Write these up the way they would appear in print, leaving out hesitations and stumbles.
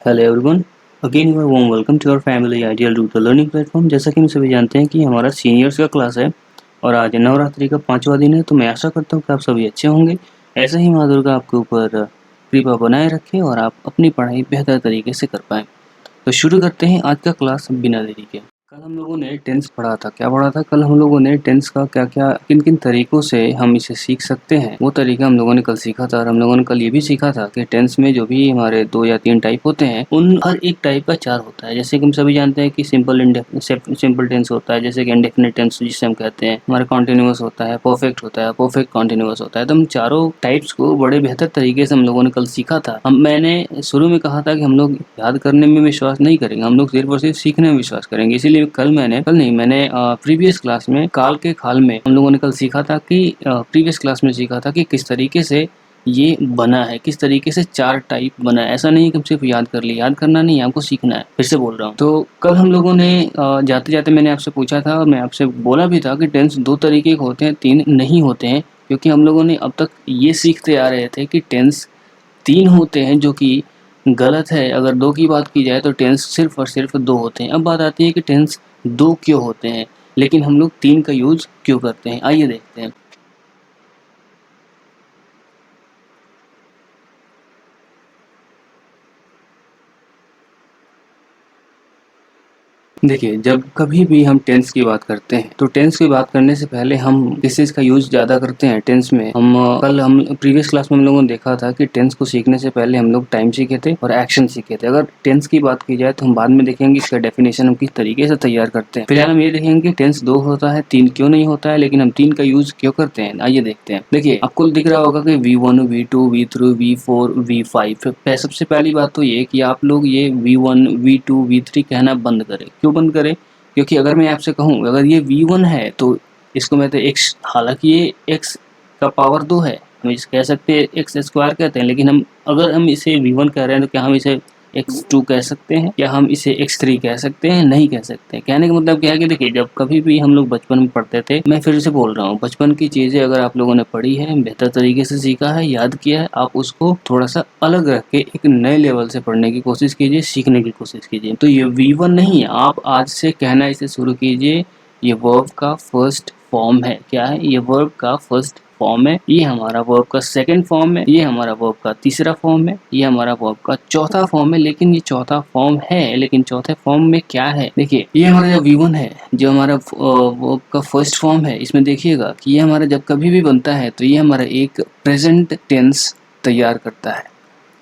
Hello everyone, again you are warm welcome to our family Ideal Tutor learning platform. जैसा कि हम सभी जानते हैं कि हमारा सीनियर्स का क्लास है और आज नवरात्रि का 5वां दिन है, तो मैं आशा करता हूँ कि आप सभी अच्छे होंगे। ऐसे ही माँ दुर्गा आपके ऊपर कृपा बनाए रखे और आप अपनी पढ़ाई बेहतर तरीके से कर पाएँ। तो शुरू करते हैं आज का क्लास बिना देरी के। कल हम लोगों ने टेंस पढ़ा था। क्या पढ़ा था? कल हम लोगों ने टेंस का क्या-क्या, किन-किन तरीकों से हम इसे सीख सकते हैं, वो तरीका हम लोगों ने कल सीखा था। और हम लोगों ने कल ये भी सीखा था कि टेंस में जो भी हमारे 2 या 3 टाइप होते हैं, उन हर एक टाइप का 4 होता है। जैसे कि हम सभी जानते हैं कि सिंपल टेंस होता है, जैसे कि इंडेफिनिट टेंस जिसे हम कहते हैं, हमारा कंटीन्यूअस होता है, परफेक्ट होता है, परफेक्ट कंटीन्यूअस होता है। तो हम चारों टाइप्स को बड़े बेहतर तरीके से हम लोगों ने कल सीखा था। मैंने शुरू में कहा था कि हम लोग याद करने में विश्वास नहीं करेंगे, हम लोग सिर्फ और सिर्फ सीखने में विश्वास करेंगे। इसीलिए मैंने प्रीवियस क्लास में काल के खाल में हम लोगों ने कल सीखा था कि प्रीवियस क्लास में सीखा था कि किस तरीके से ये बना है, किस तरीके से 4 टाइप बना है। ऐसा नहीं है कि हम सिर्फ याद कर लिए, याद करना नहीं है, हमको सीखना है। फिर से बोल रहा हूँ। तो कल हम लोगों ने जाते-जाते मैंने आपसे पूछा था और मैं आपसे बोला भी था कि टेंस 2 तरीके के होते हैं, 3 नहीं होते हैं। क्योंकि हम लोगों ने अब तक ये सीखते आ रहे थे कि टेंस 3 होते हैं, जो कि गलत है। अगर 2 की बात की जाए तो टेंस सिर्फ और सिर्फ 2 होते हैं। अब बात आती है कि टेंस 2 क्यों होते हैं, लेकिन हम लोग 3 का यूज़ क्यों करते हैं? आइए देखते हैं। देखिए, जब कभी भी हम टेंस की बात करते हैं, तो टेंस की बात करने से पहले हम किस चीज़ का यूज़ ज़्यादा करते हैं टेंस में। कल हम प्रीवियस क्लास में हम लोगों ने देखा था कि टेंस को सीखने से पहले हम लोग टाइम सीखे थे और एक्शन सीखे थे। अगर टेंस की बात की जाए तो हम बाद में देखेंगे इसका डेफिनेशन हम किस तरीके से तैयार करते हैं। फिलहाल हम ये देखेंगे कि टेंस 2 होता है, 3 क्यों नहीं होता है, लेकिन हम 3 का यूज़ क्यों करते हैं। आइए देखते हैं। देखिए, आपको दिख रहा होगा कि V1, V2, V3, V4, V5। सबसे पहली बात तो ये कि आप लोग ये V1, V2, V3 कहना बंद करें। क्यों बंद करें? क्योंकि अगर मैं आपसे कहूँ अगर ये V1 है तो इसको मैं तो x, हालांकि ये x का पावर 2 है, हम इसे कह सकते हैं एक्स स्क्वायर कहते हैं, लेकिन अगर हम इसे V1 कह रहे हैं तो क्या हम इसे x2 कह सकते हैं? क्या हम इसे x3 कह सकते हैं? नहीं कह सकते। कहने का मतलब क्या है कि देखिए, जब कभी भी हम लोग बचपन में पढ़ते थे, मैं फिर से बोल रहा हूँ, बचपन की चीज़ें अगर आप लोगों ने पढ़ी है, बेहतर तरीके से सीखा है, याद किया है, आप उसको थोड़ा सा अलग रख के एक नए लेवल से पढ़ने की कोशिश कीजिए, सीखने की कोशिश कीजिए। तो ये V1 नहीं है, आप आज से कहना इसे शुरू कीजिए, ये वर्ब का फर्स्ट फॉर्म है। क्या है? ये वर्ब का फर्स्ट फॉर्म है, ये हमारा वर्ब का सेकंड फॉर्म है, ये हमारा वर्ब का तीसरा फॉर्म है, ये हमारा वर्ब का चौथा फॉर्म है। लेकिन ये चौथा फॉर्म है, लेकिन चौथे फॉर्म में क्या है? देखिए, ये हमारा जो V1 है, जो हमारा वर्ब का फर्स्ट फॉर्म है, इसमें देखिएगा कि ये हमारा जब कभी भी बनता है तो ये हमारा एक प्रेजेंट टेंस तैयार करता है।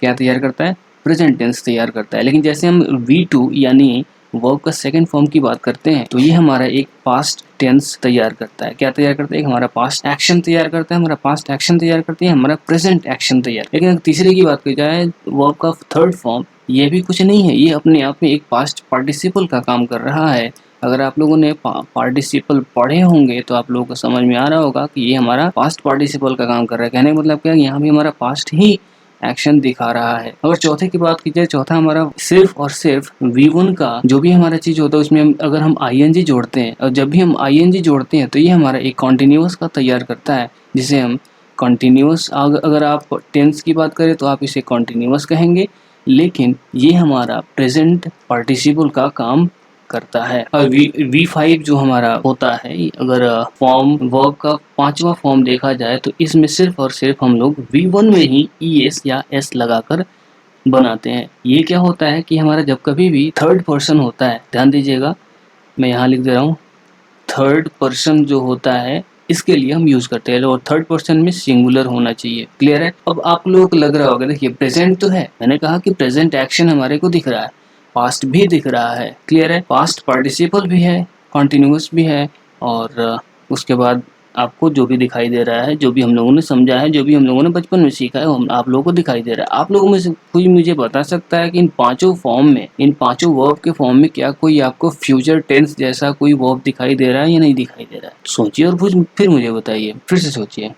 क्या तैयार करता है? प्रेजेंट टेंस तैयार करता है। लेकिन जैसे हम V2 यानी वर्ब का सेकंड फॉर्म की बात करते हैं तो ये हमारा एक पास्ट टेंस तैयार करता है। क्या तैयार करता है? हमारा पास्ट एक्शन तैयार करता है, हमारा पास्ट एक्शन तैयार करती है, हमारा प्रेजेंट एक्शन तैयार। लेकिन अगर तीसरे की बात की जाए, वर्ब का थर्ड फॉर्म, ये भी कुछ नहीं है, ये अपने आप में एक पास्ट पार्टिसिपल का काम कर रहा है। अगर आप लोगों ने पार्टिसिपल पढ़े होंगे तो आप लोगों को समझ में आ रहा होगा कि ये हमारा पास्ट पार्टिसिपल का काम कर रहा है। कहने का मतलब क्या है? यहाँ भी हमारा पास्ट ही एक्शन दिखा रहा है। अगर चौथे की बात की जाए, चौथा हमारा सिर्फ और सिर्फ V1 का जो भी हमारा चीज होता है उसमें अगर हम ING जोड़ते हैं, और जब भी हम ING जोड़ते हैं तो ये हमारा एक कॉन्टिन्यूअस का तैयार करता है, जिसे हम कॉन्टिन्यूअस, अगर आप टेंस की बात करें तो आप इसे कॉन्टिन्यूअस कहेंगे, लेकिन ये हमारा प्रेजेंट पार्टिसिपल का काम करता है। और V5 जो हमारा होता है, अगर फॉर्म वर्ब का 5वां फॉर्म देखा जाए तो इसमें सिर्फ और सिर्फ हम लोग V1 में ही ES या S लगाकर बनाते हैं। ये क्या होता है कि हमारा जब कभी भी थर्ड पर्सन होता है, ध्यान दीजिएगा, मैं यहाँ लिख दे रहा हूँ, थर्ड पर्सन जो होता है इसके लिए हम यूज करते हैं, और थर्ड पर्सन में सिंगुलर होना चाहिए। क्लियर है? अब आप लोगों को लग रहा होगा, देखिए प्रेजेंट तो है, मैंने कहा कि प्रेजेंट एक्शन हमारे को दिख रहा है, पास्ट भी दिख रहा है। क्लियर है? पास्ट पार्टिसिपल भी है, कॉन्टिन्यूस भी है, और उसके बाद आपको जो भी दिखाई दे रहा है, जो भी हम लोगों ने समझा है, जो भी हम लोगों ने बचपन में सीखा है, वो आप लोगों को दिखाई दे रहा है। आप लोगों में से कोई मुझे बता सकता है कि इन पांचों फॉर्म में, इन पांचों वर्ब के फॉर्म में क्या कोई आपको फ्यूचर टेंस जैसा कोई वर्ब दिखाई दे रहा है या नहीं दिखाई दे रहा है? सोचिए और फिर मुझे बताइए, फिर से सोचिए,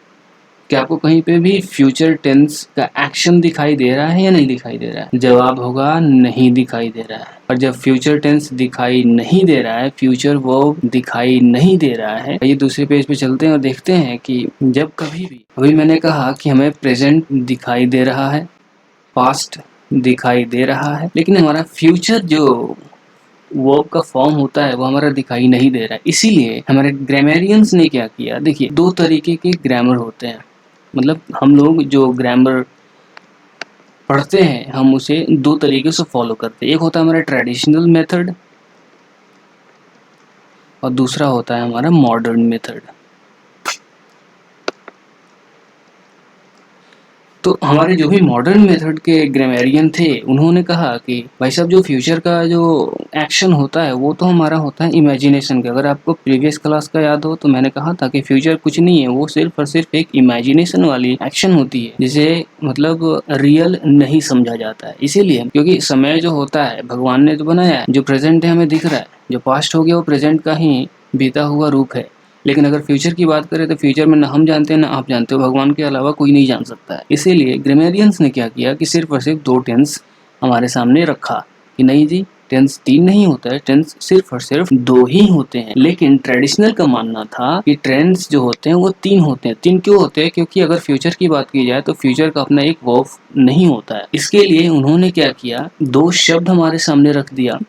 क्या आपको कहीं पे भी फ्यूचर टेंस का एक्शन दिखाई दे रहा है या नहीं दिखाई दे रहा है? जवाब होगा नहीं दिखाई दे रहा है। और जब फ्यूचर टेंस दिखाई नहीं दे रहा है, फ्यूचर वर्ब दिखाई नहीं दे रहा है, ये दूसरे पेज पे चलते हैं और देखते हैं कि जब कभी भी, अभी मैंने कहा कि हमें प्रेजेंट दिखाई दे रहा है, पास्ट दिखाई दे रहा है, लेकिन हमारा फ्यूचर जो वर्ब का फॉर्म होता है वो हमारा दिखाई नहीं दे रहा है। इसीलिए हमारे ग्रामेरियंस ने क्या किया, देखिए 2 तरीके के ग्रामर होते हैं। मतलब हम लोग जो ग्रामर पढ़ते हैं हम उसे 2 तरीके से फॉलो करते हैं। एक होता है हमारा ट्रेडिशनल मेथड और दूसरा होता है हमारा मॉडर्न मेथड। तो हमारे जो भी मॉडर्न मेथड के ग्रामेरियन थे उन्होंने कहा कि भाई साहब जो फ्यूचर का जो एक्शन होता है वो तो हमारा होता है इमेजिनेशन का। अगर आपको प्रीवियस क्लास का याद हो तो मैंने कहा था कि फ्यूचर कुछ नहीं है, वो सिर्फ और सिर्फ एक इमेजिनेशन वाली एक्शन होती है जिसे मतलब रियल नहीं समझा जाता है। इसीलिए क्योंकि समय जो होता है भगवान ने तो बनाया है, जो प्रेजेंट है हमें दिख रहा है, जो पास्ट हो गया वो प्रेजेंट का ही बीता हुआ रूप है। लेकिन अगर फ्यूचर की बात करें तो फ्यूचर में ना हम जानते हैं ना आप जानते हो, भगवान के अलावा कोई नहीं जान सकता है। इसीलिए ग्रामेरियंस ने क्या किया कि सिर्फ और सिर्फ 2 टेंस हमारे सामने रखा कि नहीं जी टेंस 3 नहीं होता है, टेंस सिर्फ और सिर्फ 2 ही होते हैं। लेकिन ट्रेडिशनल का मानना था कि टेंस जो होते हैं वो 3 होते हैं। 3 क्यों होते हैं? क्योंकि अगर फ्यूचर की बात की जाए तो फ्यूचर का अपना एक वर्ब नहीं होता है। इसके लिए उन्होंने क्या किया, 2 शब्द हमारे सामने रख दिया,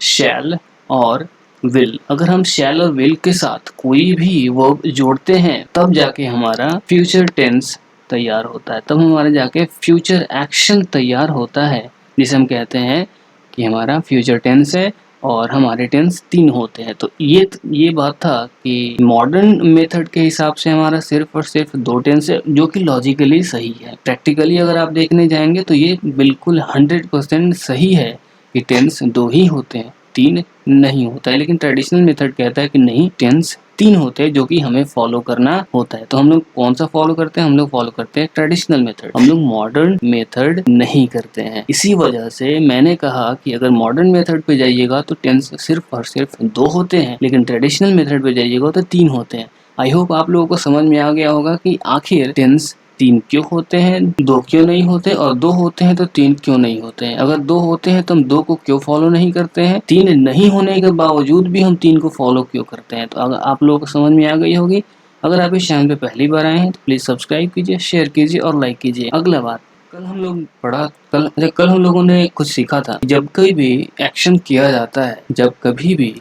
शैल और विल। अगर हम शैल और विल के साथ कोई भी वर्ब जोड़ते हैं तब जाके हमारा फ्यूचर टेंस तैयार होता है, तब हमारा जाके फ्यूचर एक्शन तैयार होता है, जिसे हम कहते हैं कि हमारा फ्यूचर टेंस है और हमारे टेंस 3 होते हैं। तो ये बात था कि मॉडर्न मेथड के हिसाब से हमारा सिर्फ और सिर्फ 2 टेंस है, जो कि लॉजिकली सही है। प्रैक्टिकली अगर आप देखने जाएंगे तो ये बिल्कुल 100% सही है कि टेंस 2 ही होते हैं, 3 नहीं होता है। लेकिन ट्रेडिशनल मेथड कहता है कि नहीं, टेंस 3 होते हैं जो कि हमें फॉलो करना होता है। तो हम लोग कौन सा फॉलो करते हैं? हम लोग फॉलो करते हैं ट्रेडिशनल मेथड, हम लोग मॉडर्न मेथड नहीं करते हैं। इसी वजह से मैंने कहा कि अगर मॉडर्न मेथड पे जाइएगा तो टेंस सिर्फ और सिर्फ 2 होते हैं, लेकिन ट्रेडिशनल मेथड पे जाइएगा तो 3 होते हैं। आई होप आप लोगों को समझ में आ गया होगा कि आखिर टेंस 3 क्यों होते हैं, 2 क्यों नहीं होते, और 2 होते हैं तो 3 क्यों नहीं होते हैं। अगर 2 होते हैं तो हम 2 को क्यों फॉलो नहीं करते हैं, 3 नहीं होने के बावजूद भी हम 3 को फॉलो क्यों करते हैं। तो अगर आप लोगों को समझ में आ गई होगी। अगर आप इस चैनल पे पहली बार आए हैं तो प्लीज सब्सक्राइब कीजिए, शेयर कीजिए और लाइक कीजिए। अगला बात, कल हम लोगों ने कुछ सीखा था। जब कभी भी एक्शन किया जाता है, जब कभी भी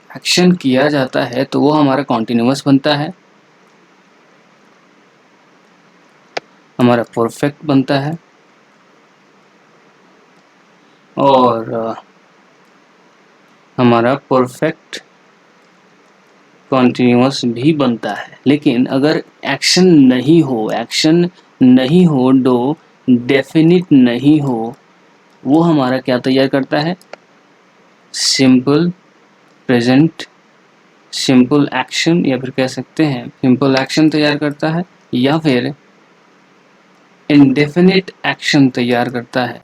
एक्शन किया जाता है तो वो हमारा कॉन्टिन्यूअस बनता है, हमारा परफेक्ट बनता है और हमारा परफेक्ट कॉन्टिन्यूअस भी बनता है। लेकिन अगर एक्शन नहीं हो, डो डेफिनिट नहीं हो, वो हमारा क्या तैयार करता है? सिंपल प्रेजेंट सिंपल एक्शन, या फिर कह सकते हैं सिंपल एक्शन तैयार करता है, या फिर इंडेफिनिट एक्शन तैयार करता है।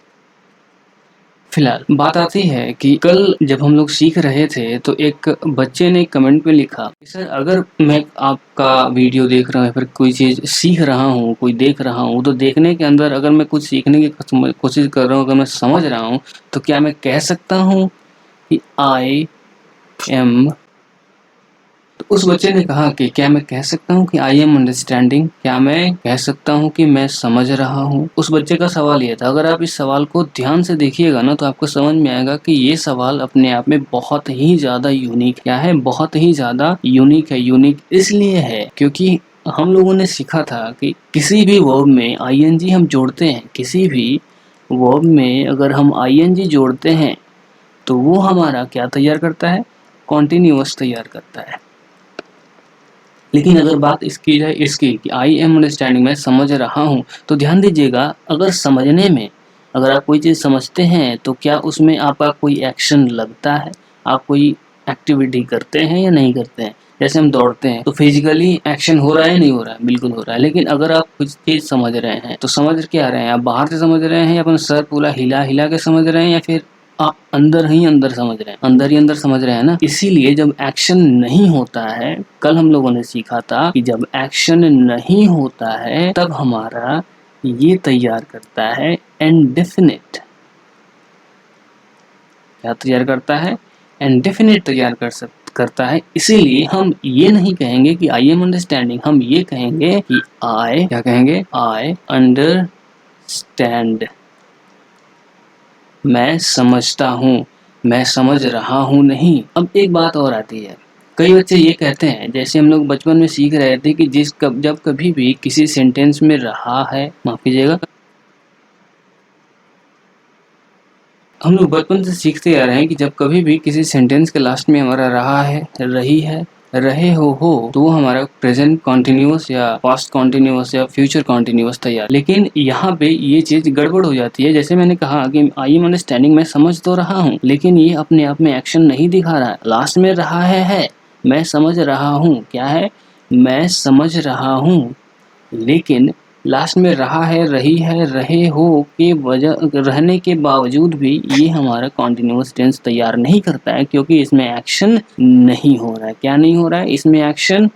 फिलहाल बात आती है कि कल जब हम लोग सीख रहे थे तो एक बच्चे ने कमेंट में लिखा, सर अगर मैं आपका वीडियो देख रहा हूँ या फिर कोई चीज़ सीख रहा हूँ, कोई देख रहा हूँ, तो देखने के अंदर अगर मैं कुछ सीखने की कोशिश कर रहा हूँ, अगर मैं समझ रहा हूँ, तो क्या मैं कह सकता हूँ कि आई एम, तो उस बच्चे ने कहा कि क्या मैं कह सकता हूँ कि आई एम अंडरस्टैंडिंग, क्या मैं कह सकता हूँ कि मैं समझ रहा हूँ। उस बच्चे का सवाल ये था। अगर आप इस सवाल को ध्यान से देखिएगा ना तो आपको समझ में आएगा कि ये सवाल अपने आप में बहुत ही ज़्यादा यूनिक है, बहुत ही ज़्यादा यूनिक है। यूनिक इसलिए है क्योंकि हम लोगों ने सीखा था कि किसी भी वर्ब में आईएनजी हम जोड़ते हैं, किसी भी वर्ब में अगर हम आईएनजी जोड़ते हैं तो वो हमारा क्या तैयार करता है? कॉन्टिन्यूअस तैयार करता है। लेकिन अगर बात इसकी जाए इसकी कि आई एम अंडरस्टैंडिंग, मैं समझ रहा हूँ, तो ध्यान दीजिएगा, अगर समझने में अगर आप कोई चीज़ समझते हैं तो क्या उसमें आपका कोई एक्शन लगता है? आप कोई एक्टिविटी करते हैं या नहीं करते हैं? जैसे हम दौड़ते हैं तो फिजिकली एक्शन हो रहा है, नहीं हो रहा है? बिल्कुल हो रहा है। लेकिन अगर आप कुछ चीज़ समझ रहे हैं तो समझ क्या रहे हैं? आप बाहर से समझ रहे हैं या अपना सर पूरा हिला हिला के समझ रहे हैं, या फिर आप अंदर ही अंदर समझ रहे हैं, अंदर ही अंदर समझ रहे हैं ना? इसीलिए जब एक्शन नहीं होता है, कल हम लोगों ने सीखा था कि जब एक्शन नहीं होता है तब हमारा ये तैयार करता है इंडेफिनिट। क्या तैयार करता है? इंडेफिनिट तैयार करता है। इसीलिए हम ये नहीं कहेंगे कि आई एम अंडरस्टैंडिंग, हम ये कहेंगे कि आई, क्या कहेंगे? I understand. मैं समझता हूँ, मैं समझ रहा हूँ नहीं। अब एक बात और आती है, कई बच्चे ये कहते हैं, जैसे हम लोग बचपन में सीख रहे थे कि जब कभी भी किसी सेंटेंस में रहा है, माफ कीजिएगा, हम लोग बचपन से सीखते आ रहे हैं कि जब कभी भी किसी सेंटेंस के लास्ट में हमारा रहा है, रही है, रहे हो तो वो हमारा प्रेजेंट कॉन्टिन्यूअस या पास्ट कॉन्टिन्यूअस या फ्यूचर कॉन्टिन्यूअस तैयार। लेकिन यहाँ पे ये चीज गड़बड़ हो जाती है। जैसे मैंने कहा कि आई एम अंडरस्टैंडिंग, मैं समझ तो रहा हूँ, लेकिन ये अपने आप में एक्शन नहीं दिखा रहा है। लास्ट में रहा है, मैं समझ रहा हूँ, क्या है, मैं समझ रहा हूँ, लेकिन लास्ट में रहा है, रही है, रहे हो के वजह रहने के बावजूद भी ये हमारा कॉन्टिन्यूअस टेंस तैयार नहीं करता है, क्योंकि इसमें एक्शन नहीं हो रहा है। क्या नहीं हो रहा है? इसमें एक्शन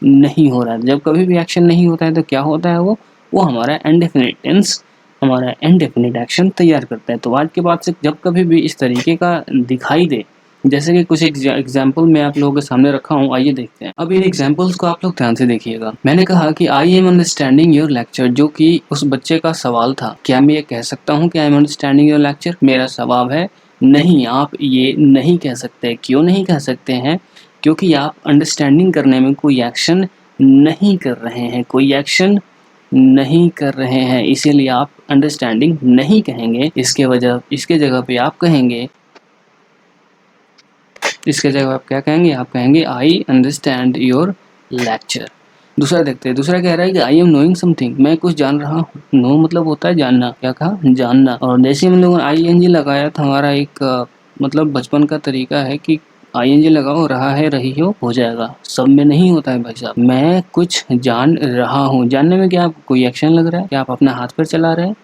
नहीं हो रहा है। जब कभी भी एक्शन नहीं होता है तो क्या होता है? वो हमारा इंडेफिनिट टेंस, हमारा इंडेफिनिट एक्शन तैयार करता है। तो आज के बाद से जब कभी भी इस तरीके का दिखाई दे, जैसे कि कुछ एग्जाम्पल मैं आप लोगों के सामने रखा हूँ, आइए देखते हैं। अब इन एग्जाम्पल्स को आप लोग ध्यान से देखिएगा। मैंने कहा कि I am understanding your lecture, जो कि उस बच्चे का सवाल था। क्या मैं ये कह सकता हूँ कि I am understanding your lecture? मेरा सवाल है नहीं, आप ये नहीं कह सकते। क्यों नहीं कह सकते हैं? क्योंकि आप अंडरस्टैंडिंग करने में कोई एक्शन नहीं कर रहे हैं, कोई एक्शन नहीं कर रहे हैं, इसीलिए आप अंडरस्टैंडिंग नहीं कहेंगे। इसके जगह पे आप कहेंगे, इसके जगह आप क्या कहेंगे? आप कहेंगे आई अंडरस्टैंड योर लेक्चर। दूसरा देखते हैं। दूसरा कह रहा है कि आई एम नोइंग समथिंग, मैं कुछ जान रहा हूँ। नो मतलब होता है जानना। क्या कहा? जानना। और जैसे हम लोगों ने आई एन जी लगाया था, हमारा एक मतलब बचपन का तरीका है कि आई एन जी लगाओ, रहा है, रही हो जाएगा। सब में नहीं होता है भाई साहब। मैं कुछ जान रहा हूँ, जानने में क्या कोई एक्शन लग रहा है? क्या आप अपना हाथ पर चला रहे हैं?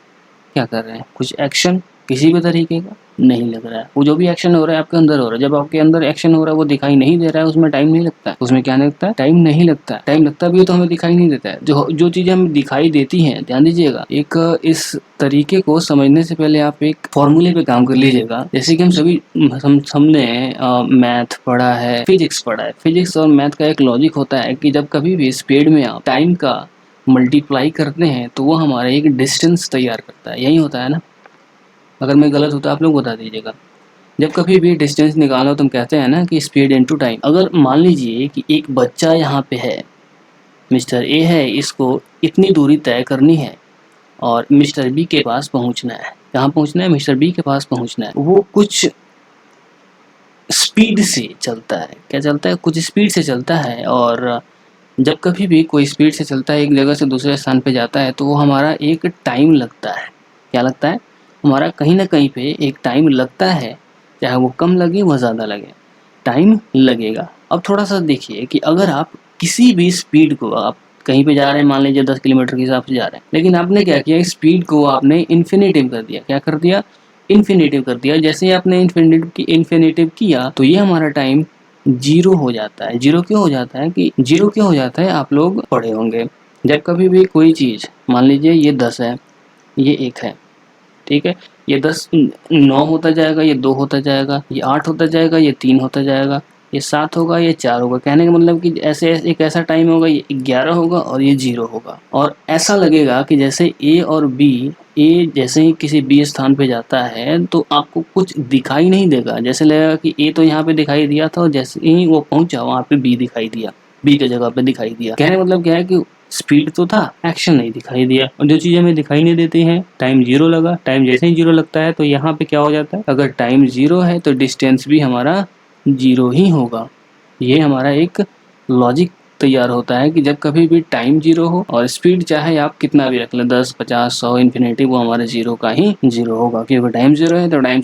क्या कर रहे हैं? कुछ एक्शन किसी भी तरीके का नहीं लग रहा है। वो जो भी एक्शन हो रहा है आपके अंदर हो रहा है। जब आपके अंदर एक्शन हो रहा है वो दिखाई नहीं दे रहा है, उसमें टाइम नहीं लगता है। उसमें क्या नहीं लगता है? टाइम नहीं लगता है। टाइम लगता भी है तो हमें दिखाई नहीं देता है। जो चीजें हमें दिखाई देती हैं, ध्यान दीजिएगा, एक इस तरीके को समझने से पहले आप एक फॉर्मूले पे काम कर लीजिएगा। जैसे कि हमने मैथ पढ़ा है, फिजिक्स पढ़ा है। फिजिक्स और मैथ का एक लॉजिक होता है कि जब कभी भी स्पीड में आप टाइम का मल्टीप्लाई करते हैं तो वो हमारा एक डिस्टेंस तैयार करता है। यही होता है ना? अगर मैं गलत होता आप लोग बता दीजिएगा। जब कभी भी डिस्टेंस निकालो तो हम कहते हैं ना कि स्पीड इनटू टाइम। अगर मान लीजिए कि एक बच्चा यहाँ पे है, मिस्टर ए है, इसको इतनी दूरी तय करनी है और मिस्टर बी के पास पहुंचना है। कहाँ पहुंचना है? मिस्टर बी के पास पहुंचना है। वो कुछ स्पीड से चलता है। क्या चलता है? कुछ स्पीड से चलता है। और जब कभी भी कोई स्पीड से चलता है, एक जगह से दूसरे स्थान पे जाता है, तो वो हमारा एक टाइम लगता है। क्या लगता है? हमारा कहीं ना कहीं पे एक टाइम लगता है, चाहे वो कम लगे व ज़्यादा लगे, टाइम लगेगा। अब थोड़ा सा देखिए कि अगर आप किसी भी स्पीड को, आप कहीं पे जा रहे हैं, मान लीजिए 10 किलोमीटर के हिसाब से जा रहे हैं, लेकिन आपने क्या किया? स्पीड को आपने इन्फिनेटिव कर दिया। क्या कर दिया? इन्फिनेटिव कर दिया। जैसे ही आपने इन्फिनेटिव किया तो ये हमारा टाइम जीरो हो जाता है। जीरो क्यों हो जाता है? कि जीरो क्यों हो जाता है, आप लोग पढ़े होंगे। जब कभी भी कोई चीज़, मान लीजिए ये 10 है, ये 1 है, ठीक है, ये 10 9 होता जाएगा, ये 2 होता जाएगा, ये 8 होता जाएगा, ये 3 होता जाएगा, ये 7 होगा, ये 4 होगा। कहने का मतलब कि ऐसे एक ऐसा टाइम होगा, ये 11 होगा और ये 0 होगा। और ऐसा लगेगा कि जैसे ए और बी, ए जैसे ही किसी बी स्थान पे जाता है तो आपको कुछ दिखाई नहीं देगा। जैसे लगेगा कि ए तो यहाँ पे दिखाई दिया था और जैसे ही वो पहुंचा वहाँ पे बी दिखाई दिया, बी की जगह पे दिखाई दिया। कहने का मतलब क्या है कि स्पीड तो था, एक्शन नहीं दिखाई दिया। और जो चीज़ हमें दिखाई नहीं देती हैं, टाइम जीरो लगा। टाइम जैसे ही जीरो लगता है तो यहाँ पे क्या हो जाता है? अगर टाइम जीरो है तो डिस्टेंस भी हमारा जीरो ही होगा। ये हमारा एक लॉजिक तैयार होता है कि जब कभी भी टाइम जीरो हो और स्पीड चाहे आप कितना भी रख लें, 10, 50, 100, इन्फिनिटी, वो हमारे जीरो का ही जीरो होगा। क्योंकि टाइम जीरो है तो टाइम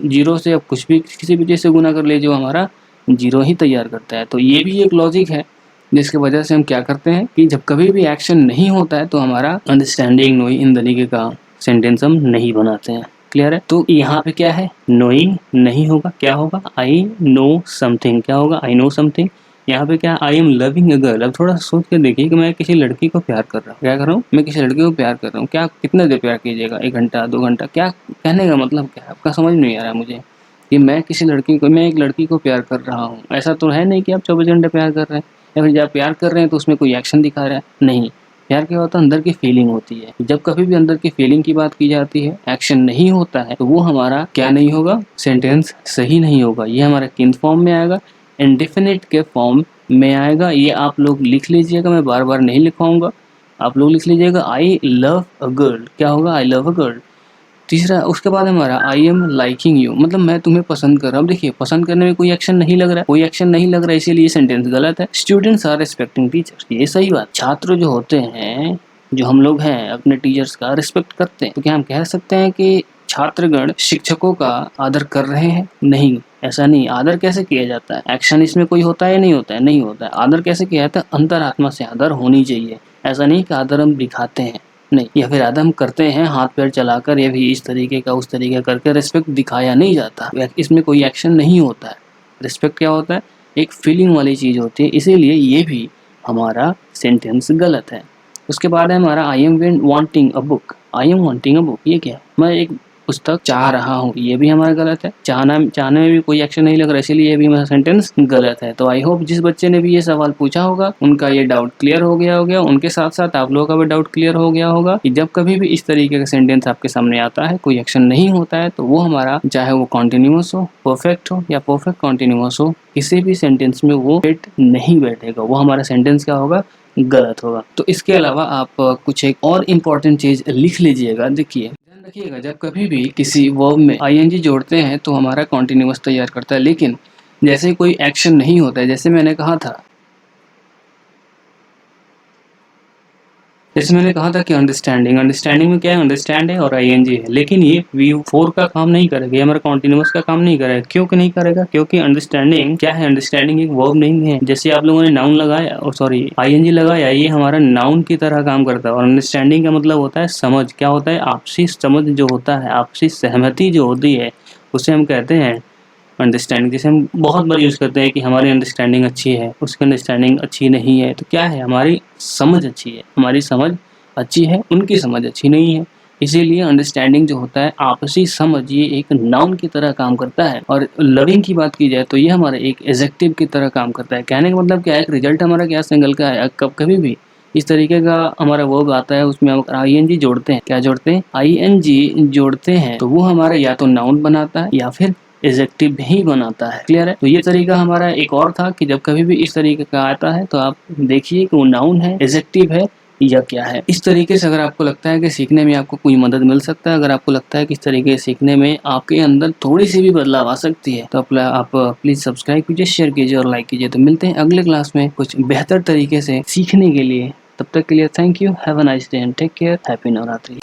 जीरो से आप कुछ भी किसी भी चीज़ से गुना कर लीजिए, वो हमारा जीरो ही तैयार करता है। तो ये भी एक लॉजिक है जिसकी वजह से हम क्या करते हैं कि जब कभी भी एक्शन नहीं होता है तो हमारा अंडरस्टैंडिंग नोइंग इन तरीके का सेंटेंस हम नहीं बनाते हैं। क्लियर है? तो यहाँ पे क्या है? नोइंग नहीं होगा, क्या होगा? I know something. क्या होगा? I know something. यहाँ पे क्या? I am loving a girl. अब थोड़ा सोच के देखिए कि मैं किसी लड़की को प्यार कर रहा हूँ। क्या कर रहा हूँ? मैं किसी लड़की को प्यार कर रहा हूँ। क्या, कितना देर प्यार कीजिएगा? 1 घंटा, 2 घंटा? क्या कहने का मतलब क्या है आपका? समझ नहीं आ रहा है मुझे कि मैं एक लड़की को प्यार कर रहा हूँ। ऐसा तो है नहीं कि आप 24 घंटे प्यार कर रहे हैं, या फिर जब प्यार कर रहे हैं तो उसमें कोई एक्शन दिखा रहा है। नहीं, प्यार क्या होता है? अंदर की फीलिंग होती है। जब कभी भी अंदर की फीलिंग की बात की जाती है, एक्शन नहीं होता है, तो वो हमारा क्या नहीं होगा? सेंटेंस सही नहीं होगा। ये हमारा किन फॉर्म में आएगा? इंडेफिनिट के फॉर्म में आएगा। ये आप लोग लिख लीजिएगा, मैं बार बार नहीं लिखवाऊंगा, आप लोग लिख लीजिएगा। आई लव अ गर्ल, क्या होगा? I love a girl. तीसरा, उसके बाद हमारा आई एम लाइकिंग यू, मतलब मैं तुम्हें पसंद कर रहा हूँ। देखिए, पसंद करने में कोई एक्शन नहीं लग रहा है, कोई एक्शन नहीं लग रहा है, इसीलिए सेंटेंस गलत है। स्टूडेंट्स आर रिस्पेक्टिंग टीचर्स, ये सही बात। छात्र जो होते हैं, जो हम लोग हैं, अपने टीचर्स का रिस्पेक्ट करते हैं। तो क्या हम कह सकते हैं कि छात्रगण शिक्षकों का आदर कर रहे हैं? नहीं, ऐसा नहीं। आदर कैसे किया जाता है? एक्शन इसमें कोई होता है या नहीं होता है? नहीं होता है। आदर कैसे किया जाता है? अंतरात्मा से आदर होनी चाहिए। ऐसा नहीं कि आदर हम दिखाते हैं, नहीं, या फिर आदम करते हैं हाथ पैर चलाकर, या भी इस तरीके का उस तरीके करके रिस्पेक्ट दिखाया नहीं जाता। इसमें कोई एक्शन नहीं होता है। रिस्पेक्ट क्या होता है? एक फीलिंग वाली चीज़ होती है, इसीलिए ये भी हमारा सेंटेंस गलत है। उसके बाद है हमारा I am wanting a book. I am wanting a book, ये क्या है? मैं एक पुस्तक चाह रहा हूँ, ये भी हमारा गलत है। चाहने में भी कोई एक्शन नहीं लग रहा, इसीलिए ये भी हमारा सेंटेंस गलत है। तो आई होप जिस बच्चे ने भी ये सवाल पूछा होगा, उनका ये डाउट क्लियर हो गया होगा। उनके साथ साथ आप लोगों का भी डाउट क्लियर हो गया होगा कि जब कभी भी इस तरीके का सेंटेंस आपके सामने आता है, कोई एक्शन नहीं होता है, तो वो हमारा, चाहे वो कॉन्टिन्यूअस हो, परफेक्ट हो या परफेक्ट कॉन्टिन्यूअस हो, किसी भी सेंटेंस में वो फिट नहीं बैठेगा, वो हमारा सेंटेंस क्या होगा? गलत होगा। तो इसके अलावा आप कुछ एक और इम्पोर्टेंट चीज लिख लीजिएगा। देखिए, ध्यान रखिएगा, जब कभी भी किसी वर्ब में आईएनजी जोड़ते हैं तो हमारा कॉन्टिन्यूअस तैयार करता है, लेकिन जैसे कोई एक्शन नहीं होता है, जैसे मैंने कहा था कि अंडरस्टैंडिंग में क्या है? अंडरस्टैंड है और आईएनजी है, लेकिन ये V4 का काम नहीं करेगा, ये हमारा कॉन्टिन्यूअस का काम नहीं करेगा। क्यों कि नहीं करेगा? क्योंकि अंडरस्टैंडिंग क्या है? अंडरस्टैंडिंग एक वर्ब नहीं है। जैसे आप लोगों ने नाउन लगाया, और सॉरी आईएनजी लगाया, ये हमारा नाउन की तरह काम करता है। और अंडरस्टैंडिंग का मतलब होता है समझ। क्या होता है? आपसी समझ जो होता है, आपसी सहमति जो होती है, उसे हम कहते हैं अंडरस्टैंडिंग। जैसे हम बहुत बार यूज़ करते हैं कि हमारी अंडरस्टैंडिंग अच्छी है, उसकी अंडरस्टैंडिंग अच्छी नहीं है। तो क्या है? हमारी समझ अच्छी है, हमारी समझ अच्छी है, उनकी समझ अच्छी नहीं है। इसीलिए अंडरस्टैंडिंग जो होता है, आपसी समझ, ये एक नाउन की तरह काम करता है। और लविंग की बात की जाए तो ये हमारा एक एडजेक्टिव की तरह काम करता है। कहने का मतलब क्या है? एक रिजल्ट हमारा क्या सिंगल का है। कभी भी इस तरीके का हमारा वर्ब आता है, उसमें हम आईएनजी जोड़ते हैं। क्या जोड़ते हैं? आईएनजी जोड़ते हैं, तो वो हमारा या तो नाउन बनाता है या फिर एडजेक्टिव ही बनाता है। क्लियर है? तो ये तरीका हमारा एक और था कि जब कभी भी इस तरीके का आता है तो आप देखिए कि वो नाउन है, एडजेक्टिव है या क्या है। इस तरीके से अगर आपको लगता है कि सीखने में आपको कोई मदद मिल सकता है, अगर आपको लगता है कि इस तरीके से सीखने में आपके अंदर थोड़ी सी भी बदलाव आ सकती है, तो आप प्लीज सब्सक्राइब कीजिए, शेयर कीजिए और लाइक कीजिए। तो मिलते हैं अगले क्लास में कुछ बेहतर तरीके से सीखने के लिए। तब तक के लिए thank you, have a nice day and take care, happy Navratri.